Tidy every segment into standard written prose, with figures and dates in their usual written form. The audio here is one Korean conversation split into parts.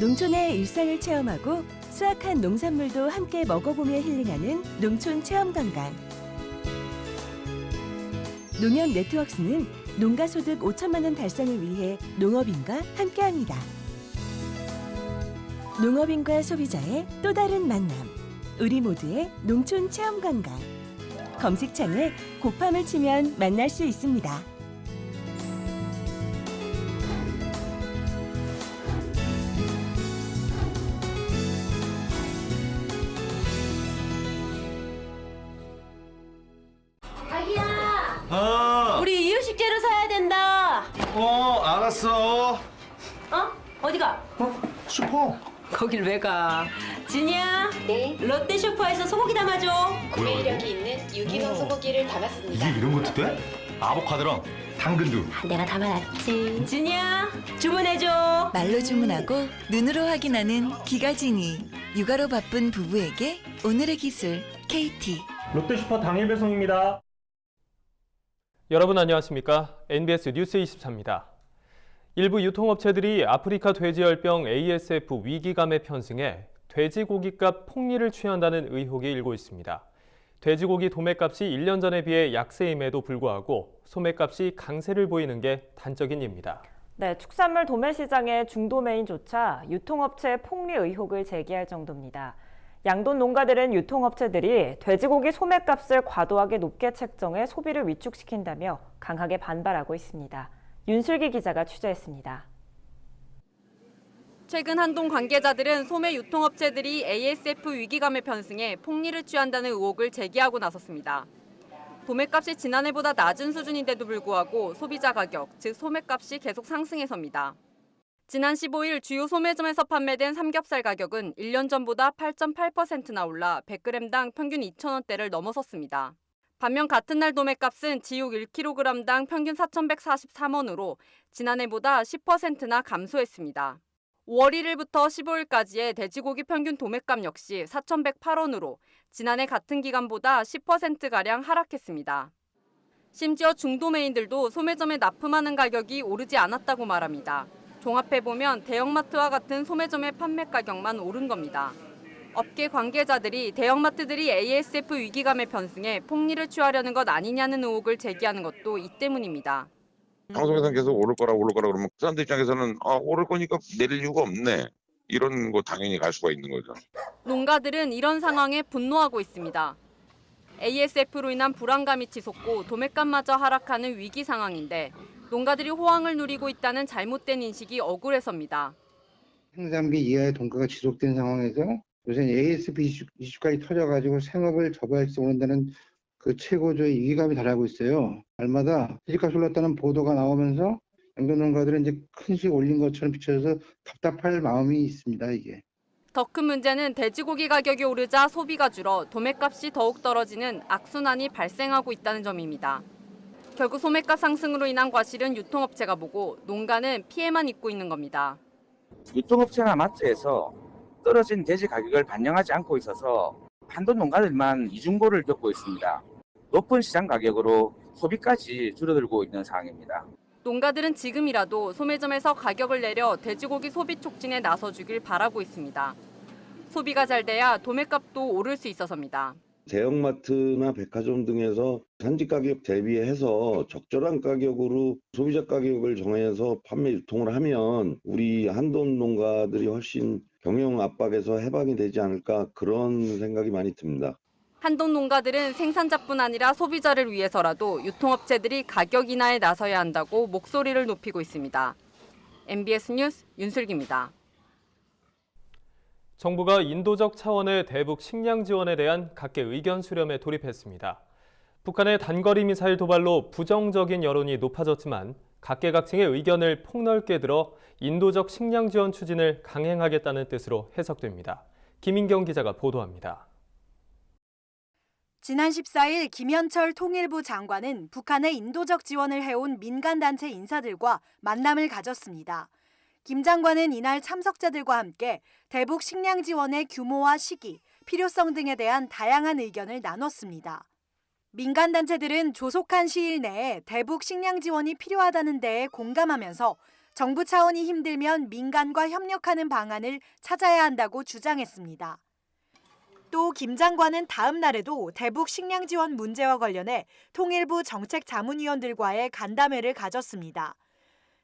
농촌의 일상을 체험하고 수확한 농산물도 함께 먹어보며 힐링하는 농촌 체험 관광. 농협 네트워크스는 농가 소득 5천만 원 달성을 위해 농업인과 함께합니다. 농업인과 소비자의 또 다른 만남. 우리 모두의 농촌 체험 관광. 검색창에 곱함을 치면 만날 수 있습니다. 우리 이유식재료 사야 된다. 알았어. 어디가? 슈퍼. 거길 왜 가? 진이야. 네. 롯데 슈퍼에서 소고기 담아줘. 구매 이력이 있는 유기농 소고기를 담았습니다. 이게 이런 것도 돼? 아보카도랑 당근도. 내가 담아놨지. 진이야, 주문해줘. 말로 주문하고 눈으로 확인하는 기가진이. 육아로 바쁜 부부에게 오늘의 기술 KT. 롯데슈퍼 당일 배송입니다. 여러분 안녕하십니까? NBS 뉴스 24입니다. 일부 유통업체들이 아프리카 돼지열병 ASF 위기감에 편승해 돼지고기값 폭리를 취한다는 의혹이 일고 있습니다. 돼지고기 도매값이 1년 전에 비해 약세임에도 불구하고 소매값이 강세를 보이는 게 단적인 예입니다. 네, 축산물 도매 시장의 중도매인조차 유통업체 폭리 의혹을 제기할 정도입니다. 양돈 농가들은 유통업체들이 돼지고기 소매값을 과도하게 높게 책정해 소비를 위축시킨다며 강하게 반발하고 있습니다. 윤슬기 기자가 취재했습니다. 최근 한동 관계자들은 소매 유통업체들이 ASF 위기감에 편승해 폭리를 취한다는 의혹을 제기하고 나섰습니다. 도매값이 지난해보다 낮은 수준인데도 불구하고 소비자 가격, 즉 소매값이 계속 상승해서입니다. 지난 15일 주요 소매점에서 판매된 삼겹살 가격은 1년 전보다 8.8%나 올라 100g당 평균 2,000원대를 넘어섰습니다. 반면 같은 날 도매값은 지육 1kg당 평균 4,143원으로 지난해보다 10%나 감소했습니다. 5월 1일부터 15일까지의 돼지고기 평균 도매값 역시 4,108원으로 지난해 같은 기간보다 10%가량 하락했습니다. 심지어 중도매인들도 소매점에 납품하는 가격이 오르지 않았다고 말합니다. 종합해보면 대형마트와 같은 소매점의 판매 가격만 오른 겁니다. 업계 관계자들이 대형마트들이 ASF 위기감에 편승해 폭리를 취하려는 것 아니냐는 의혹을 제기하는 것도 이 때문입니다. 방송에서는 계속 오를 거라 그러면 사람들 입장에서는 오를 거니까 내릴 이유가 없네. 이런 거 당연히 갈 수가 있는 거죠. 농가들은 이런 상황에 분노하고 있습니다. ASF로 인한 불안감이 치솟고 도매값마저 하락하는 위기 상황인데 농가들이 호황을 누리고 있다는 잘못된 인식이 억울해서입니다. 생산비 이하의 돈가가 지속된 상황에서 요새 ASF 이슈까지 터져가지고 생업을 접어야 오는다는 그 최고조의 위기감이 달하고 있어요. 날마다 돼지값이 올랐다는 보도가 나오면서 양돈 농가들은 이제 큰식 올린 것처럼 비춰져서 답답할 마음이 있습니다. 이게. 더 큰 문제는 돼지고기 가격이 오르자 소비가 줄어 도매값이 더욱 떨어지는 악순환이 발생하고 있다는 점입니다. 결국 소매값 상승으로 인한 과실은 유통업체가 보고 농가는 피해만 입고 있는 겁니다. 유통업체나 마트에서 떨어진 돼지 가격을 반영하지 않고 있어서 한돈 농가들만 이중고를 겪고 있습니다. 높은 시장 가격으로 소비까지 줄어들고 있는 상황입니다. 농가들은 지금이라도 소매점에서 가격을 내려 돼지고기 소비 촉진에 나서주길 바라고 있습니다. 소비가 잘 돼야 도매값도 오를 수 있어서입니다. 대형마트나 백화점 등에서 산지 가격 대비해서 적절한 가격으로 소비자 가격을 정해서 판매 유통을 하면 우리 한돈 농가들이 훨씬 경영 압박에서 해방이 되지 않을까 그런 생각이 많이 듭니다. 한돈 농가들은 생산자뿐 아니라 소비자를 위해서라도 유통업체들이 가격 인하에 나서야 한다고 목소리를 높이고 있습니다. MBS 뉴스 윤슬기입니다. 정부가 인도적 차원의 대북 식량 지원에 대한 각계 의견 수렴에 돌입했습니다. 북한의 단거리 미사일 도발로 부정적인 여론이 높아졌지만 각계각층의 의견을 폭넓게 들어 인도적 식량 지원 추진을 강행하겠다는 뜻으로 해석됩니다. 김인경 기자가 보도합니다. 지난 14일 김현철 통일부 장관은 북한의 인도적 지원을 해온 민간단체 인사들과 만남을 가졌습니다. 김 장관은 이날 참석자들과 함께 대북 식량 지원의 규모와 시기, 필요성 등에 대한 다양한 의견을 나눴습니다. 민간단체들은 조속한 시일 내에 대북 식량 지원이 필요하다는 데에 공감하면서 정부 차원이 힘들면 민간과 협력하는 방안을 찾아야 한다고 주장했습니다. 또 김 장관은 다음 날에도 대북 식량 지원 문제와 관련해 통일부 정책자문위원들과의 간담회를 가졌습니다.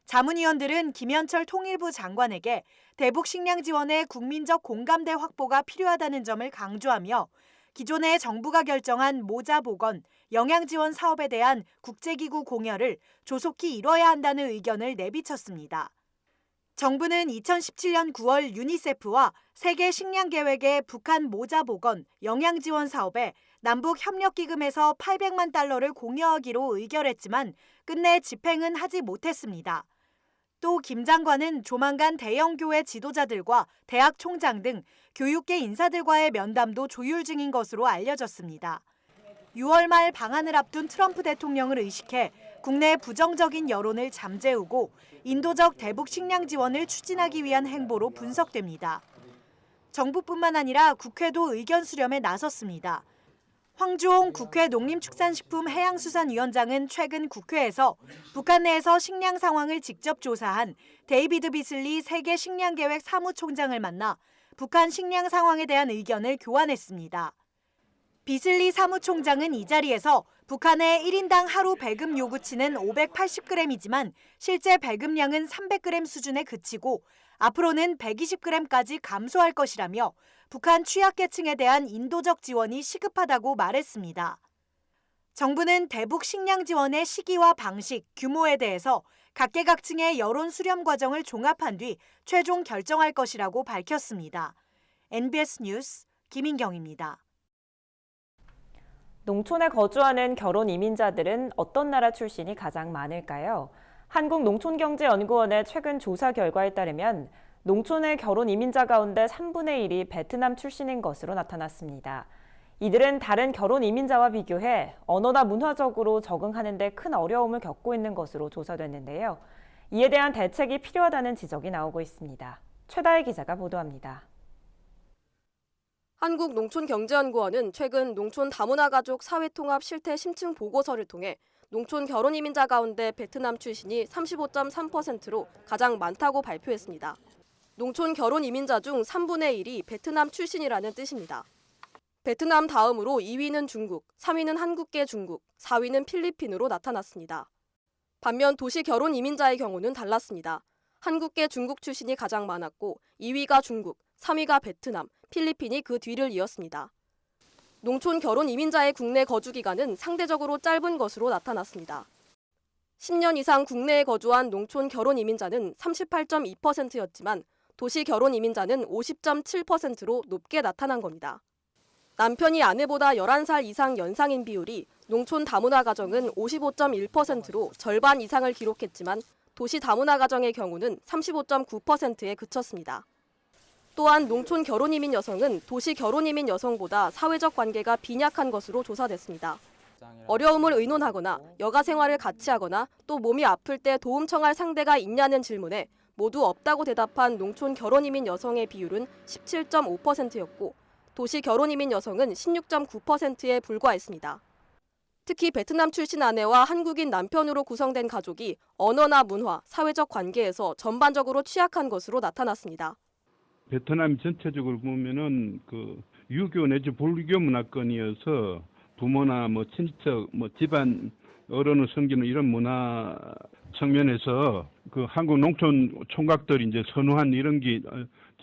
자문위원들은 김현철 통일부 장관에게 대북 식량 지원의 국민적 공감대 확보가 필요하다는 점을 강조하며 기존에 정부가 결정한 모자 보건, 영양 지원 사업에 대한 국제기구 공여를 조속히 이뤄야 한다는 의견을 내비쳤습니다. 정부는 2017년 9월 유니세프와 세계 식량 계획의 북한 모자 보건, 영양 지원 사업에 남북 협력기금에서 800만 달러를 공여하기로 의결했지만 끝내 집행은 하지 못했습니다. 또 김 장관은 조만간 대형 교회 지도자들과 대학 총장 등 교육계 인사들과의 면담도 조율 중인 것으로 알려졌습니다. 6월 말 방한을 앞둔 트럼프 대통령을 의식해 국내 부정적인 여론을 잠재우고 인도적 대북 식량 지원을 추진하기 위한 행보로 분석됩니다. 정부뿐만 아니라 국회도 의견 수렴에 나섰습니다. 황주홍 국회 농림축산식품해양수산위원장은 최근 국회에서 북한 내에서 식량 상황을 직접 조사한 데이비드 비슬리 세계 식량계획 사무총장을 만나 북한 식량 상황에 대한 의견을 교환했습니다. 비슬리 사무총장은 이 자리에서 북한의 1인당 하루 배급 요구치는 580g이지만 실제 배급량은 300g 수준에 그치고 앞으로는 120g까지 감소할 것이라며 북한 취약계층에 대한 인도적 지원이 시급하다고 말했습니다. 정부는 대북 식량 지원의 시기와 방식, 규모에 대해서 각계각층의 여론 수렴 과정을 종합한 뒤 최종 결정할 것이라고 밝혔습니다. NBS 뉴스 김인경입니다. 농촌에 거주하는 결혼 이민자들은 어떤 나라 출신이 가장 많을까요? 한국농촌경제연구원의 최근 조사 결과에 따르면 농촌의 결혼 이민자 가운데 3분의 1이 베트남 출신인 것으로 나타났습니다. 이들은 다른 결혼 이민자와 비교해 언어나 문화적으로 적응하는 데 큰 어려움을 겪고 있는 것으로 조사됐는데요. 이에 대한 대책이 필요하다는 지적이 나오고 있습니다. 최다혜 기자가 보도합니다. 한국농촌경제연구원은 최근 농촌 다문화 가족 사회통합 실태 심층 보고서를 통해 농촌 결혼 이민자 가운데 베트남 출신이 35.3%로 가장 많다고 발표했습니다. 농촌 결혼 이민자 중 3분의 1이 베트남 출신이라는 뜻입니다. 베트남 다음으로 2위는 중국, 3위는 한국계 중국, 4위는 필리핀으로 나타났습니다. 반면 도시 결혼 이민자의 경우는 달랐습니다. 한국계 중국 출신이 가장 많았고 2위가 중국, 3위가 베트남, 필리핀이 그 뒤를 이었습니다. 농촌 결혼 이민자의 국내 거주 기간은 상대적으로 짧은 것으로 나타났습니다. 10년 이상 국내에 거주한 농촌 결혼 이민자는 38.2%였지만 도시 결혼 이민자는 50.7%로 높게 나타난 겁니다. 남편이 아내보다 11살 이상 연상인 비율이 농촌 다문화 가정은 55.1%로 절반 이상을 기록했지만 도시 다문화 가정의 경우는 35.9%에 그쳤습니다. 또한 농촌 결혼 이민 여성은 도시 결혼 이민 여성보다 사회적 관계가 빈약한 것으로 조사됐습니다. 어려움을 의논하거나 여가 생활을 같이 하거나 또 몸이 아플 때 도움 청할 상대가 있냐는 질문에 모두 없다고 대답한 농촌 결혼 이민 여성의 비율은 17.5%였고 도시 결혼 이민 여성은 16.9%에 불과했습니다. 특히 베트남 출신 아내와 한국인 남편으로 구성된 가족이 언어나 문화, 사회적 관계에서 전반적으로 취약한 것으로 나타났습니다. 베트남 전체적으로 보면은 그 유교 내지 불교 문화권이어서 부모나 친척, 집안 어른을 섬기는 이런 문화 측면에서 그 한국 농촌 총각들이 이제 선호한 이런 게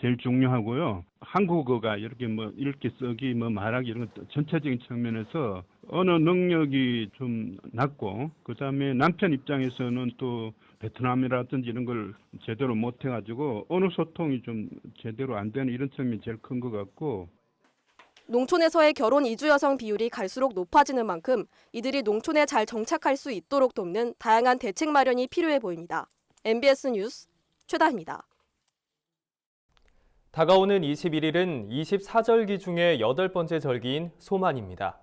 제일 중요하고요. 한국어가 이렇게 읽기 쓰기 말하기 이런 것 전체적인 측면에서 언어 능력이 좀 낮고 그다음에 남편 입장에서는 또 베트남이라든지 이런 걸 제대로 못 해가지고 언어 소통이 좀 제대로 안 되는 이런 측면이 제일 큰 것 같고. 농촌에서의 결혼 이주 여성 비율이 갈수록 높아지는 만큼 이들이 농촌에 잘 정착할 수 있도록 돕는 다양한 대책 마련이 필요해 보입니다. MBS 뉴스 최다희입니다. 다가오는 21일은 24절기 중에 8번째 절기인 소만입니다.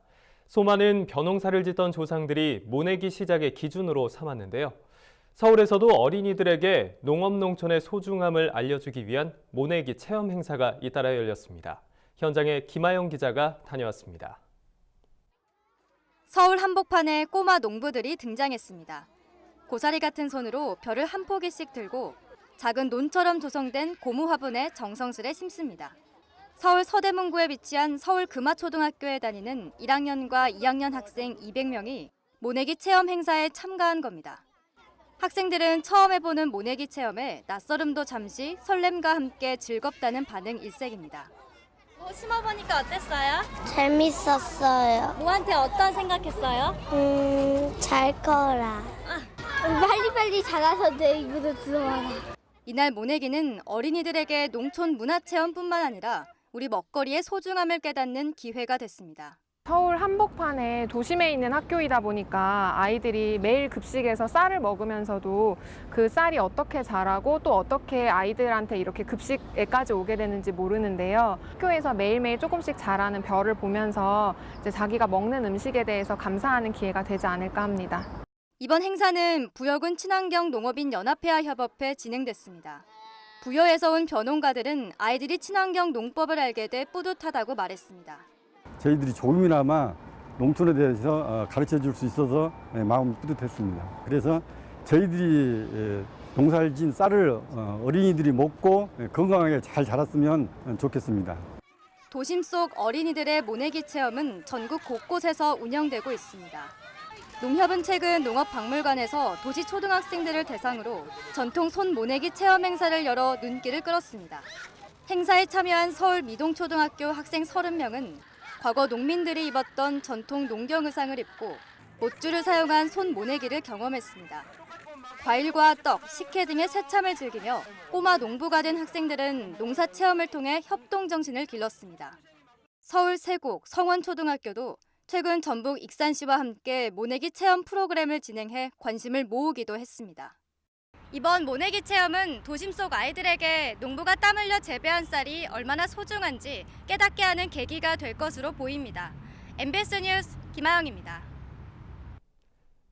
소만은 벼농사를 짓던 조상들이 모내기 시작의 기준으로 삼았는데요. 서울에서도 어린이들에게 농업농촌의 소중함을 알려주기 위한 모내기 체험 행사가 잇따라 열렸습니다. 현장에 김아영 기자가 다녀왔습니다. 서울 한복판에 꼬마 농부들이 등장했습니다. 고사리 같은 손으로 별을 한 포기씩 들고 작은 논처럼 조성된 고무 화분에 정성스레 심습니다. 서울 서대문구에 위치한 서울 금화초등학교에 다니는 1학년과 2학년 학생 200명이 모내기 체험 행사에 참가한 겁니다. 학생들은 처음 해보는 모내기 체험에 낯설음도 잠시 설렘과 함께 즐겁다는 반응 일색입니다. 심어보니까 어땠어요? 재밌었어요. 뭐한테 어떤 생각했어요? 잘 커라. 빨리빨리 자라서 내 입으로 들어와라. 이날 모내기는 어린이들에게 농촌 문화체험뿐만 아니라 우리 먹거리의 소중함을 깨닫는 기회가 됐습니다. 서울 한복판에 도심에 있는 학교이다 보니까 아이들이 매일 급식에서 쌀을 먹으면서도 그 쌀이 어떻게 자라고 또 어떻게 아이들한테 이렇게 급식에까지 오게 되는지 모르는데요. 학교에서 매일매일 조금씩 자라는 별을 보면서 이제 자기가 먹는 음식에 대해서 감사하는 기회가 되지 않을까 합니다. 이번 행사는 부여군 친환경 농업인 연합회와 협업해 진행됐습니다. 부여에서 온 벼농가들은 아이들이 친환경 농법을 알게 돼 뿌듯하다고 말했습니다. 저희들이 조금이나마 농촌에 대해서 가르쳐 줄 수 있어서 마음이 뿌듯했습니다. 그래서 저희들이 농사를 지은 쌀을 어린이들이 먹고 건강하게 잘 자랐으면 좋겠습니다. 도심 속 어린이들의 모내기 체험은 전국 곳곳에서 운영되고 있습니다. 농협은 최근 농업박물관에서 도시 초등학생들을 대상으로 전통 손 모내기 체험 행사를 열어 눈길을 끌었습니다. 행사에 참여한 서울 미동초등학교 학생 30명은 과거 농민들이 입었던 전통 농경 의상을 입고 못줄을 사용한 손 모내기를 경험했습니다. 과일과 떡, 식혜 등의 새참을 즐기며 꼬마 농부가 된 학생들은 농사 체험을 통해 협동 정신을 길렀습니다. 서울 세곡 성원초등학교도 최근 전북 익산시와 함께 모내기 체험 프로그램을 진행해 관심을 모으기도 했습니다. 이번 모내기 체험은 도심 속 아이들에게 농부가 땀 흘려 재배한 쌀이 얼마나 소중한지 깨닫게 하는 계기가 될 것으로 보입니다. MBS 뉴스 김하영입니다.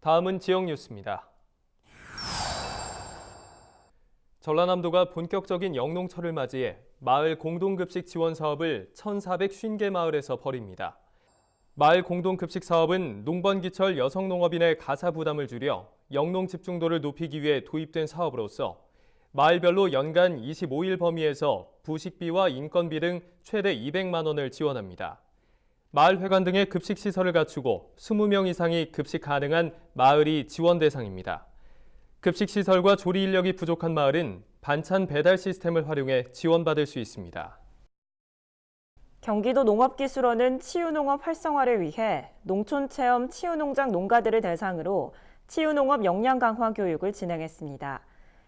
다음은 지역 뉴스입니다. 전라남도가 본격적인 영농철을 맞이해 마을 공동급식 지원 사업을 1,450개 마을에서 벌입니다. 마을 공동급식 사업은 농번기철 여성농업인의 가사 부담을 줄여 영농 집중도를 높이기 위해 도입된 사업으로서 마을별로 연간 25일 범위에서 부식비와 인건비 등 최대 200만 원을 지원합니다. 마을 회관 등의 급식 시설을 갖추고 20명 이상이 급식 가능한 마을이 지원 대상입니다. 급식 시설과 조리 인력이 부족한 마을은 반찬 배달 시스템을 활용해 지원받을 수 있습니다. 경기도 농업기술원은 치유농업 활성화를 위해 농촌체험 치유농장 농가들을 대상으로 치유농업 역량 강화 교육을 진행했습니다.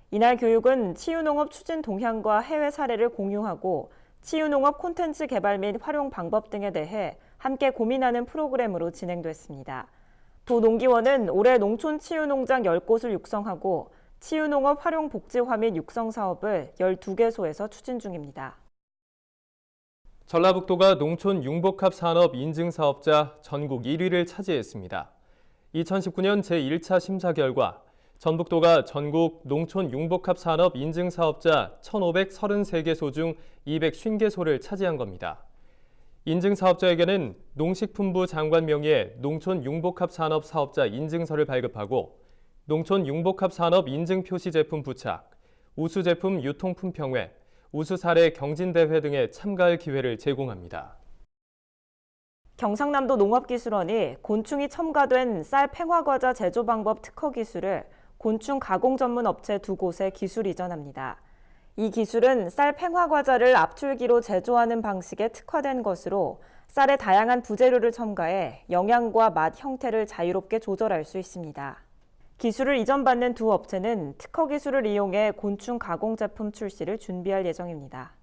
이날 교육은 치유농업 추진 동향과 해외 사례를 공유하고 치유농업 콘텐츠 개발 및 활용 방법 등에 대해 함께 고민하는 프로그램으로 진행됐습니다. 도농기원은 올해 농촌 치유농장 10곳을 육성하고 치유농업 활용 복지화 및 육성 사업을 12개소에서 추진 중입니다. 전라북도가 농촌 융복합 산업 인증 사업자 전국 1위를 차지했습니다. 2019년 제1차 심사 결과 전북도가 전국 농촌 융복합 산업 인증 사업자 1,533개소 중 250개소를 차지한 겁니다. 인증 사업자에게는 농식품부 장관 명의의 농촌 융복합 산업 사업자 인증서를 발급하고 농촌 융복합 산업 인증 표시 제품 부착, 우수 제품 유통 품평회, 우수 사례 경진대회 등에 참가할 기회를 제공합니다. 경상남도 농업기술원이 곤충이 첨가된 쌀 팽화과자 제조 방법 특허 기술을 곤충 가공 전문 업체 2곳에 기술 이전합니다. 이 기술은 쌀 팽화과자를 압출기로 제조하는 방식에 특화된 것으로 쌀의 다양한 부재료를 첨가해 영양과 맛 형태를 자유롭게 조절할 수 있습니다. 기술을 이전받는 두 업체는 특허 기술을 이용해 곤충 가공 제품 출시를 준비할 예정입니다.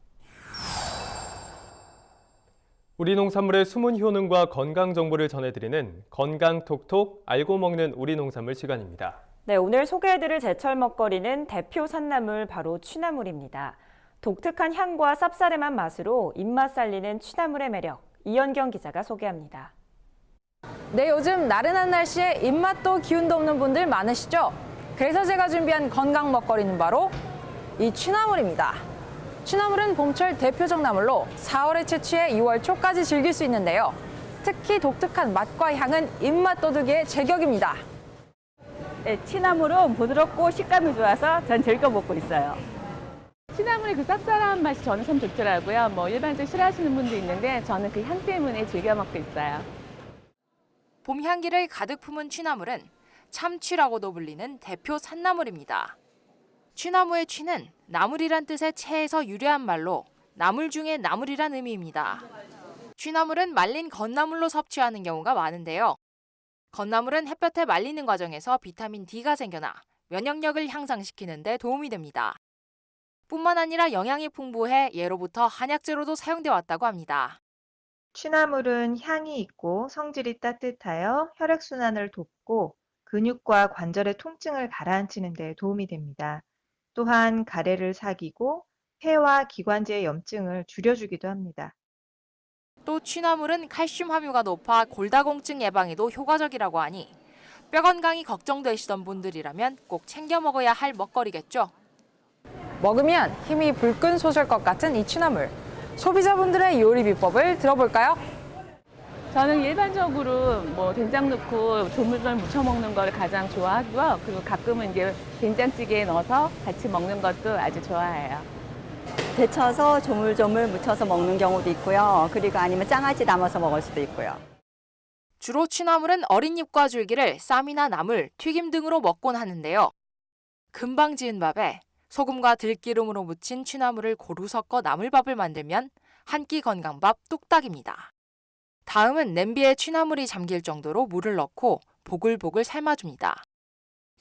우리 농산물의 숨은 효능과 건강 정보를 전해드리는 건강톡톡 알고 먹는 우리 농산물 시간입니다. 네, 오늘 소개해드릴 제철 먹거리는 대표 산나물 바로 취나물입니다. 독특한 향과 쌉싸름한 맛으로 입맛 살리는 취나물의 매력, 이현경 기자가 소개합니다. 네, 요즘 나른한 날씨에 입맛도 기운도 없는 분들 많으시죠? 그래서 제가 준비한 건강 먹거리는 바로 이 취나물입니다. 취나물은 봄철 대표적 나물로 4월에 채취해 6월 초까지 즐길 수 있는데요. 특히 독특한 맛과 향은 입맛 돋우기에 제격입니다. 네, 취나물은 부드럽고 식감이 좋아서 전 즐겨 먹고 있어요. 취나물의 그 쌉쌀한 맛이 저는 참 좋더라고요. 뭐 일반적으로 싫어하시는 분도 있는데 저는 그 향 때문에 즐겨 먹고 있어요. 봄 향기를 가득 품은 취나물은 참취라고도 불리는 대표 산나물입니다. 취나무의 취는 나물이란 뜻의 채에서 유래한 말로 나물 중에 나물이란 의미입니다. 취나물은 말린 건나물로 섭취하는 경우가 많은데요. 건나물은 햇볕에 말리는 과정에서 비타민 D가 생겨나 면역력을 향상시키는 데 도움이 됩니다. 뿐만 아니라 영양이 풍부해 예로부터 한약재로도 사용돼 왔다고 합니다. 취나물은 향이 있고 성질이 따뜻하여 혈액순환을 돕고 근육과 관절의 통증을 가라앉히는 데 도움이 됩니다. 또한 가래를 사귀고 폐와 기관지의 염증을 줄여주기도 합니다. 또 취나물은 칼슘 함유가 높아 골다공증 예방에도 효과적이라고 하니 뼈 건강이 걱정되시던 분들이라면 꼭 챙겨 먹어야 할 먹거리겠죠. 먹으면 힘이 불끈 솟을 것 같은 이 취나물. 소비자분들의 요리 비법을 들어볼까요? 저는 일반적으로 뭐 된장 넣고 조물조물 무쳐 먹는 걸 가장 좋아하고요. 그리고 가끔은 이제 된장찌개에 넣어서 같이 먹는 것도 아주 좋아해요. 데쳐서 조물조물 무쳐서 먹는 경우도 있고요. 그리고 아니면 장아찌 담아서 먹을 수도 있고요. 주로 취나물은 어린 잎과 줄기를 쌈이나 나물, 튀김 등으로 먹곤 하는데요. 금방 지은 밥에 소금과 들기름으로 무친 취나물을 고루 섞어 나물밥을 만들면 한 끼 건강밥 뚝딱입니다. 다음은 냄비에 취나물이 잠길 정도로 물을 넣고 보글보글 삶아줍니다.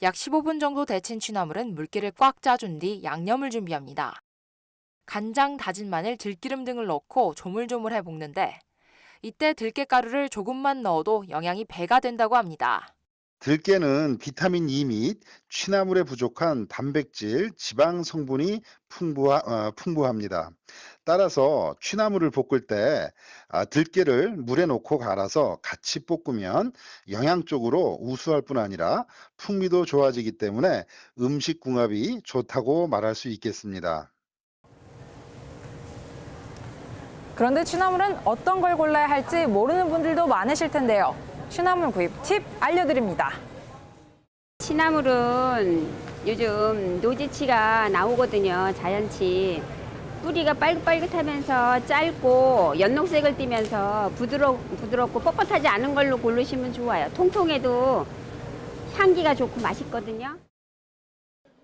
약 15분 정도 데친 취나물은 물기를 꽉 짜준 뒤 양념을 준비합니다. 간장, 다진 마늘, 들기름 등을 넣고 조물조물해 볶는데 이때 들깨가루를 조금만 넣어도 영양이 배가 된다고 합니다. 들깨는 비타민 E 및 취나물에 부족한 단백질, 지방 성분이 풍부합니다. 따라서 취나물을 볶을 때 들깨를 물에 넣고 갈아서 같이 볶으면 영양적으로 우수할 뿐 아니라 풍미도 좋아지기 때문에 음식 궁합이 좋다고 말할 수 있겠습니다. 그런데 취나물은 어떤 걸 골라야 할지 모르는 분들도 많으실 텐데요. 취나물 구입 팁 알려드립니다. 취나물은 요즘 노지치가 나오거든요. 자연치. 뿌리가 빨긋빨긋하면서 짧고 연녹색을 띠면서 부드럽고 뻣뻣하지 않은 걸로 고르시면 좋아요. 통통해도 향기가 좋고 맛있거든요.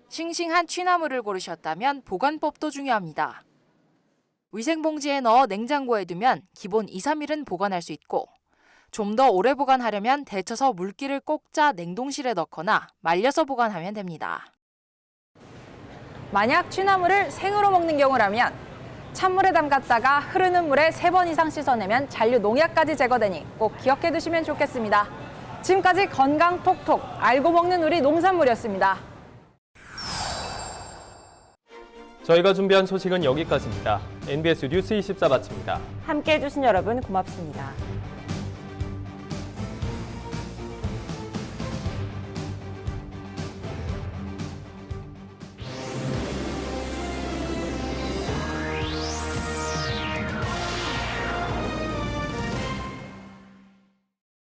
싱싱한 취나물을 고르셨다면 보관법도 중요합니다. 위생봉지에 넣어 냉장고에 두면 기본 2, 3일은 보관할 수 있고 좀 더 오래 보관하려면 데쳐서 물기를 꼭 짜 냉동실에 넣거나 말려서 보관하면 됩니다. 만약 취나물을 생으로 먹는 경우라면 찬물에 담갔다가 흐르는 물에 3번 이상 씻어내면 잔류 농약까지 제거되니 꼭 기억해 두시면 좋겠습니다. 지금까지 건강 톡톡 알고 먹는 우리 농산물이었습니다. 저희가 준비한 소식은 여기까지입니다. NBS 뉴스 24 마칩니다. 함께해 주신 여러분 고맙습니다.